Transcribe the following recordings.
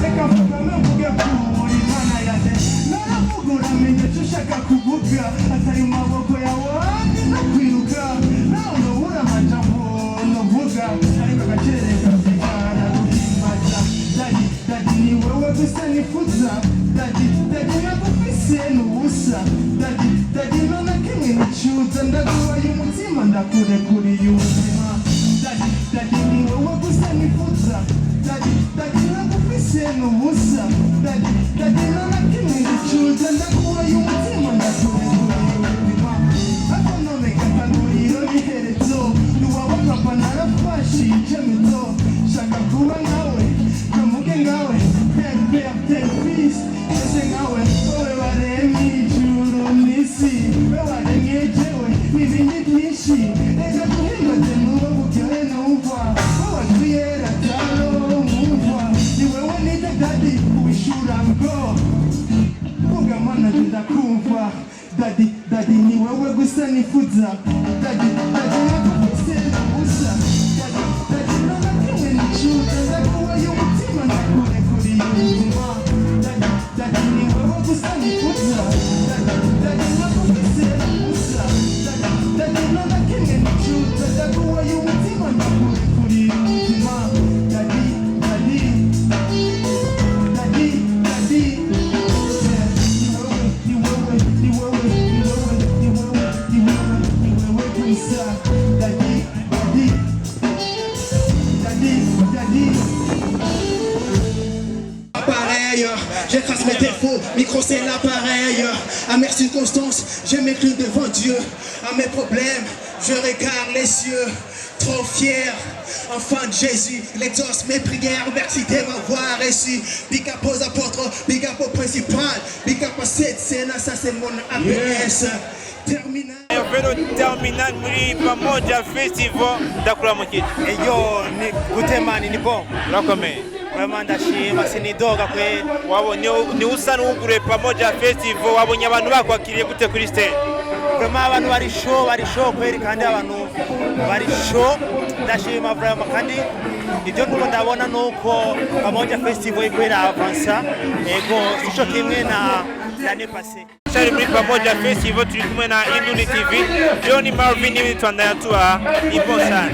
reka mvugame mvuge kuri Imana yanjye naramugura menye icyo ushaka kuvuga atari mu maboko yawe no kwiruka nawe urabura amajambo novuga ariko agacere kabyigana guhimbaza dadi ni wowe gusa nifuza dadi nakufise n'ubusa dadi none kimwe nicuza ndaguhaye umutima ndakurekuriye ubuzima dadi ni wowe gusa nifuza dadi nakufise n'ubusa dadi none kimwe nicuza ndaguhaye umutima ndakurekuriye ubuzima ariko none gatanguriro n'iherezo niwawe papa narafashe icyemezo shaka kuba nawe kamuge ngawe fils ese ngawe wowe waremye ijuru n'isi we waremye jewe n'ibindi byinshi reka duhimbaze nuba buryohe numva wowe twiyera taro mwumva ni wewe nite dadi ubishura ngo vuga mana ndakumva dadi ni wewe gusa nifuza dadi nakufise n'ubusa dadi none kimwe nicuza ndaguhaye umutima ndakurekuriye ubuzima dadi ni wewe gusa nifuza dadi nakufise n'ubusa dadi none kimwe nicuza ndaguhaye umutima ndakurekuriye ubuzima dadi J'efface mes défauts, micro c'est l'appareil. À merci de constance, je m'incline devant Dieu. À mes problèmes, je regarde les cieux. Trop fier, enfant de Jésus, il exauce mes prières. Merci de m'avoir reçu. Big up aux apôtres, big up au principal, big up à cette scène, ça c'est mon APS. Terminal. Terminal muri PAMOJA festival ndakura mukiti. Eyo ni gutemani ni bon. Urakomeye. Vraiment ndashima sinidoga kwe. Wabonye ni usa n'ugure PAMOJA festival wabonye abantu bakwakiriye gute kuri stage? Vraiment abantu bari show kweri kandi abantu bari show ndashima vraiment kandi ibyo ndabona nuko PAMOJA festival ikwera avansa ego sico kimwe na l'année passée. Chari muri PAMOJA festival turi kumwe na Indundi TV. Johnny Marvin ni twanda yatua ipo sana.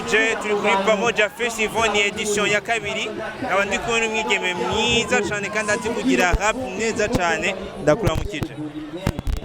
ndakuramukije turi kuri PAMOJA Festival ni edition ya kabiri nkaba ndi kumwe n'umwigeme mwiza cyane kandi ati kugira rap neza cyane ndakuramukije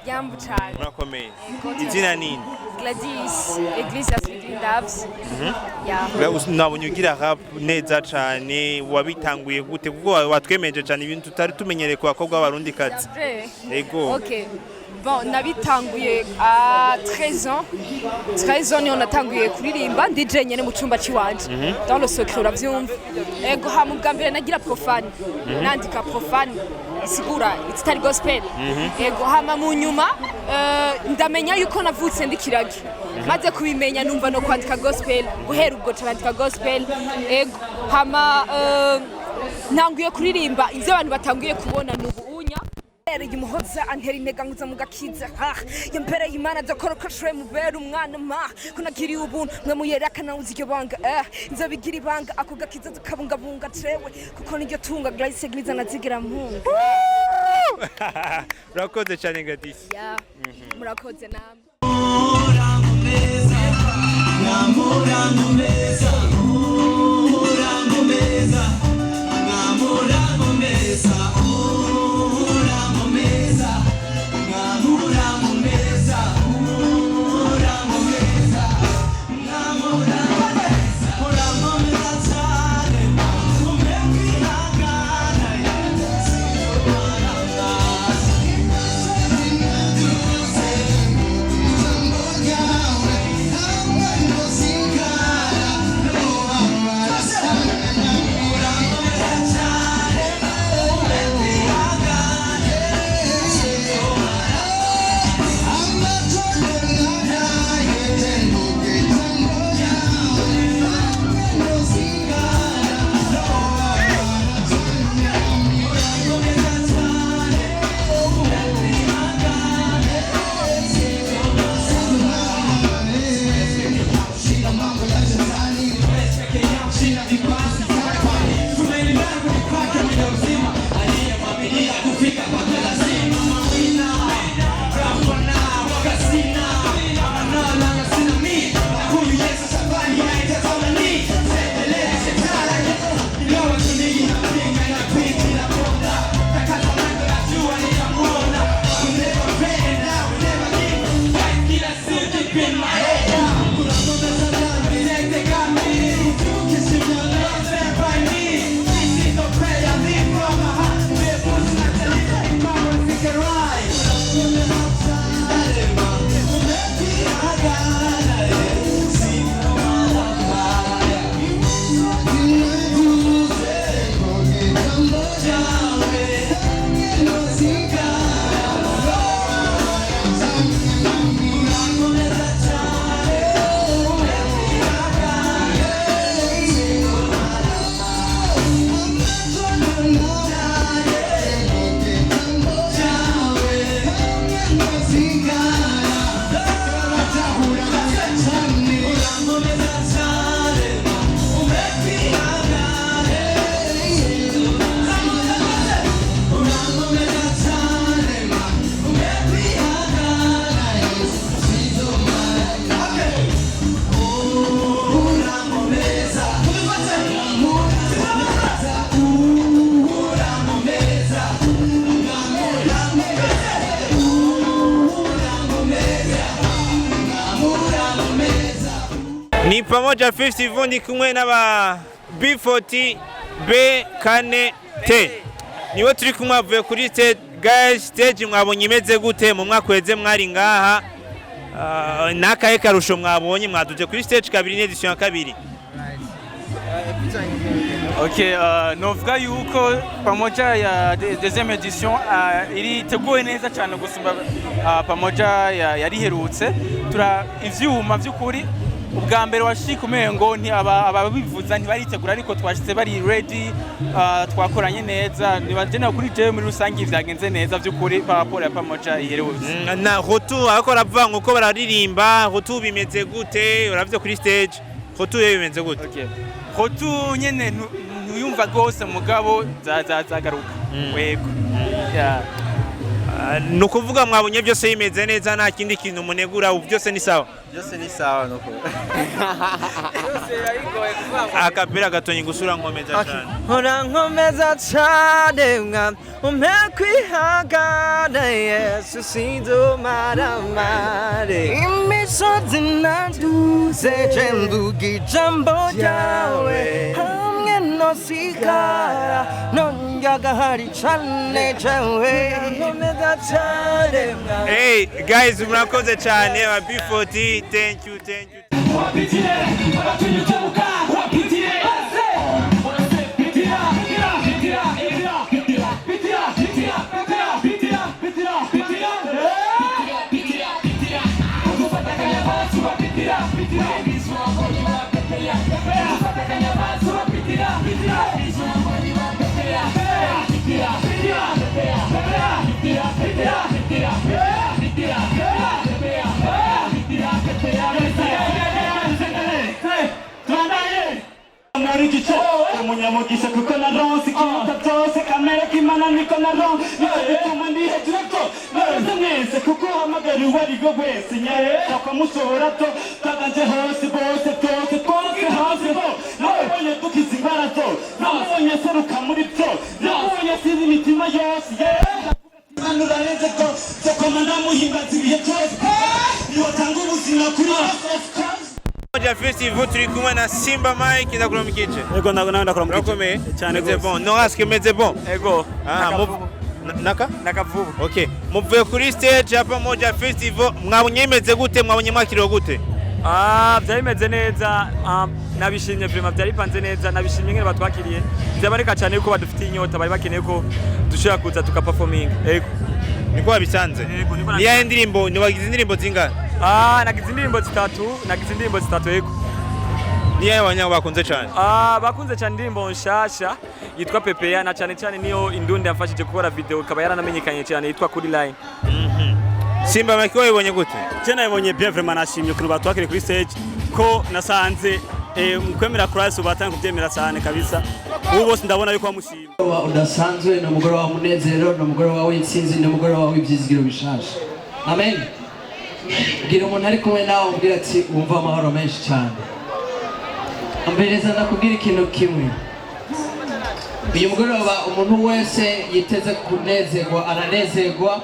Jambo cyane murakomeye izina nini Gladys Iglesias Wigindavs nabonye ugira rap neza cyane wabitanguye gute kuko watwemeje cyane ibintu tutari tumenyereye ku bakobwa b'abarundi kazi ego okay bon nabitanguye à 13 ans niho natanguye kuririmba ndi jenyene mu cyumba ciwanje dans le secret uravyumva ego ha mu bwambere nagira profane nandika profane isigura itari gospel ego hama mu nyuma ndamenya yuko navutse ndikiragi maze kubimenya numva no kwandika gospel guhera ubwo cyandika gospel ego hama nanguye kuririmba ivyo abantu batanguye kubona n'ubunya umuhoza antera intega nguza mu gakiza yambere imana dakorokoshwe mubera umwana ma kunagiriye ubuntu mwe muyera kanawuzi iryo banga nzobigira ibanga ako gakiza tukabungabunga trewe kuko niryo tunga Grace Gliza nazigira mpunga murakoze cyane Gladys murakoze namwe ni PAMOJA Festival ndi kumwe n'aba B40 B4 T niwe turi kumwe avuye kuri stage guys stage mwabonye imeze gute mu mwaka weze mwari ngaha nakahe karusho mwabonye mwaduje kuri stage kabiri n'edition ya kabiri Okay, novuga yuko PAMOJA ya deuxième édition iri teguwe neza cyane gusumba PAMOJA yari herutse tura ivyuma by'ukuri ubwa mbere washika umengo nti ababivuza ntibaritegura ariko twashitse bari ready twakoranye neza nibanje kuri je muri rusangi ivyagenze neza by'ukuri rapport ya PAMOJA iherutse na rotu akora bavanga uko bararirimba rotu bimeze gute uravye kuri stage rotu bimeze gute okay rotu nyene ntuyumva gose mugabo zagaruka wego ni ukuvuga mwabonye byose bimeze neza nta kindi kintu munegura ubu byose ni sawa byose ni sawa nuko akapera gatonye gusura nkomeza cyane hora nkomeza cyane mwa umpe kwihagana Yesu sinzomaramare imisozi nanduze mvuga ijambo ryawe hamwe no sigara nonyaga hari cyane cyawe nkomeza cyane mwa hey guys murakoze cyane ba B40 thank you Munyamugisha kuko na ronsi kimuta byose kamera kimana niko na ron nico bituma ndi hejuru to naraze mwese kuko hamagara uwarigo wese nyareka kwa mushora to twaganje hose bose twose twose hose ho nabonye dukiza imbarato nabonye seruka muri byo nabonye sizi imitima yose manura neze ko komanda muhimbaza ibihe byose niwe tanga ubuzima kuri PAMOJA Festival turi kumwe na Simba Mike ndakura mu kice Ego ndakora mu kice Rakomeye cyane gose bon no aske meze bon Ego nakavubu okay muvuye kuri stage ya PAMOJA Festival mwabonye imeze gute mwabonye makiro gute byari bimeze neza nabishimye vraiment byari bipanze neza nabishimye ngene batwakiriye byabareka cyane yuko badufitiye inyota bari bakeneye ko dushobora kuza tukaperforming ego niko wabisanze ni ya indirimbo ni wagize indirimbo zingana nagize indirimbo zitatu ego ni ya wanyago bakunze cyane bakunze cyane indirimbo nshasha yitwa PPA na cyane cyane niyo Indundi yafashije gukora video ikaba yaranamenyekanye cyane yitwa kuri line Simba Mike wabonye gute cyane yabonye bien vraiment nashimye kuno batwakire kuri stage ko nasanze mukwemera Christ ubatanga kubyemera cyane kabisa ubu bose ndabona yuko bamushima udasanzwe no mugoro wa munezero no mugoro wa w'intsinzi no mugoro wa w'ibyizigiro bishasha amen gira umuntu ari kumwe nawe umbwira ati wumva amahoro menshi cyane ambereza nakubwira ikintu kimwe uyu mugoroba umuntu wese yiteze kunezerwa aranezerwa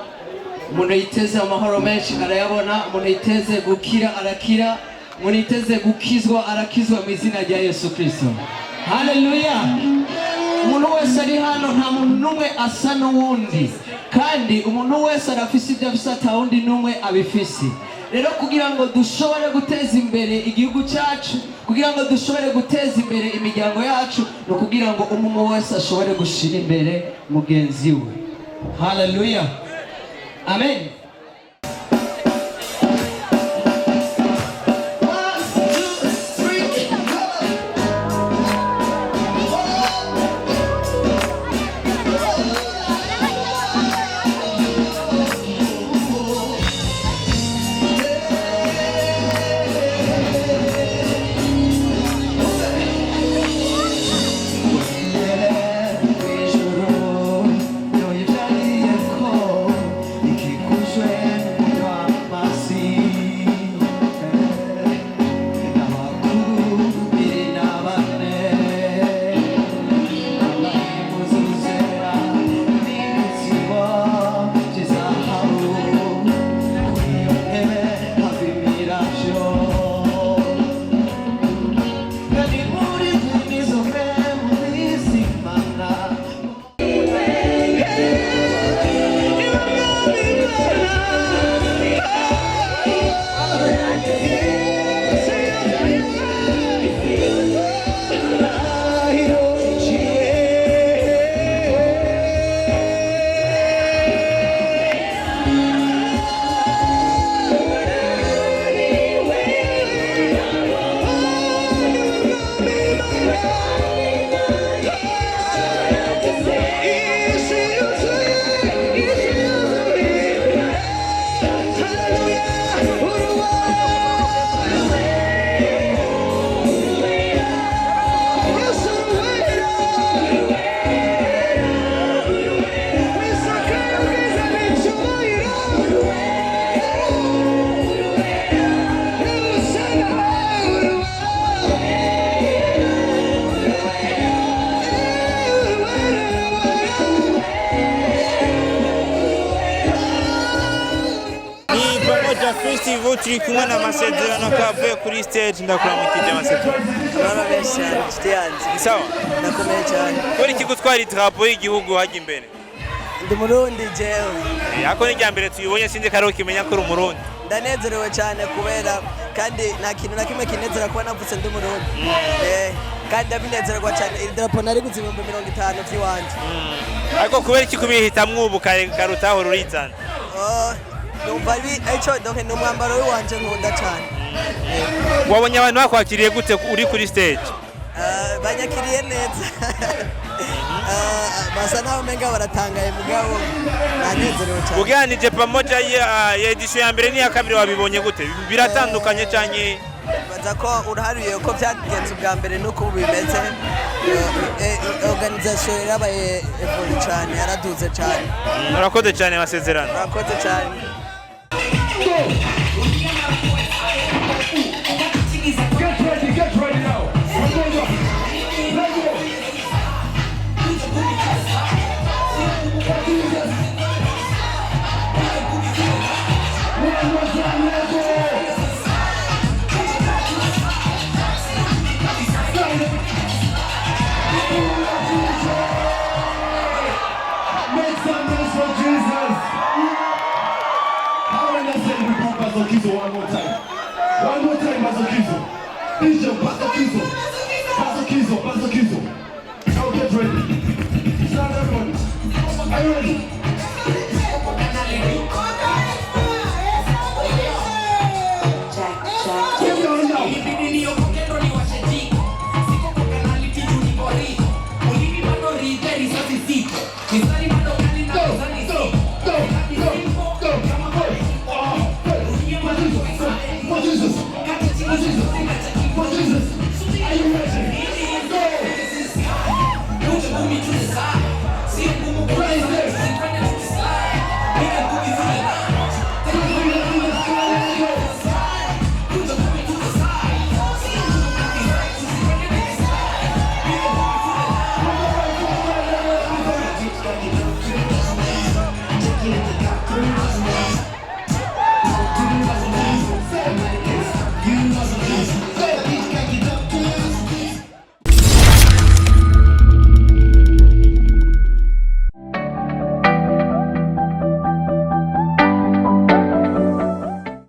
umuntu yiteze amahoro menshi arayabona umuntu yiteze gukira arakira umuntu yiteze gukizwa arakizwa mu izina rya Yesu Kristo haleluya umuntu wese ari hano nta muntu numwe asa n'uwundi kandi umuntu wese arafise ibyo afise atawundi numwe abifise rero kugira ngo dushobore guteza imbere igihugu cyacu kugira ngo dushobore guteza imbere imiryango yacu no kugira ngo umuntu wese ashobore gushira imbere mugenzi we haleluya amen Festival turi kumwe n'amasezerano akavuye kuri stage ndakuramukije amasezerano. Bana benshi cyane inshuti yanjye. Sawa. Ndakomeye cyane. Kuri iki gutwara idrapo y'igihugu hajya imbere. Ndi Murundi jewe. Ako ni ryambere tuyibonye sinzi kari ukimenya ko uri Umurundi. Ndanezerewe cyane kubera kandi nta kintu na kimwe kinezera kuba navutse ndi Murundi. Kandi ndabinezerwa cyane idrapo nari guzi 50 by'iwanje. Ariko kubera iki kubihitamwo ubu karutaho rurizana. Numva icyo donc ni umwambaro w'iwanje nkunda cyane. Wabonye abantu bakwakiriye gute uri kuri stage? Banyakiriye neza. Basa naho menga baratangaye mugabo nanezerewe cyane. Uganije pamoja ya edition ya mbere n'iya kabiri wabibonye gute? Biratandukanye cyane. Baza ko urahariye ko byagenze ubwa mbere nuko bimeze. Organisation yarabaye evoli cyane yaraduze cyane. Murakoze cyane amasezerano. Murakoze cyane. Get ready now. Make some noise for Jesus. How am I saying we pump Mazokizo one more time? One more time, Mazokizo. Bishop Mazokizo.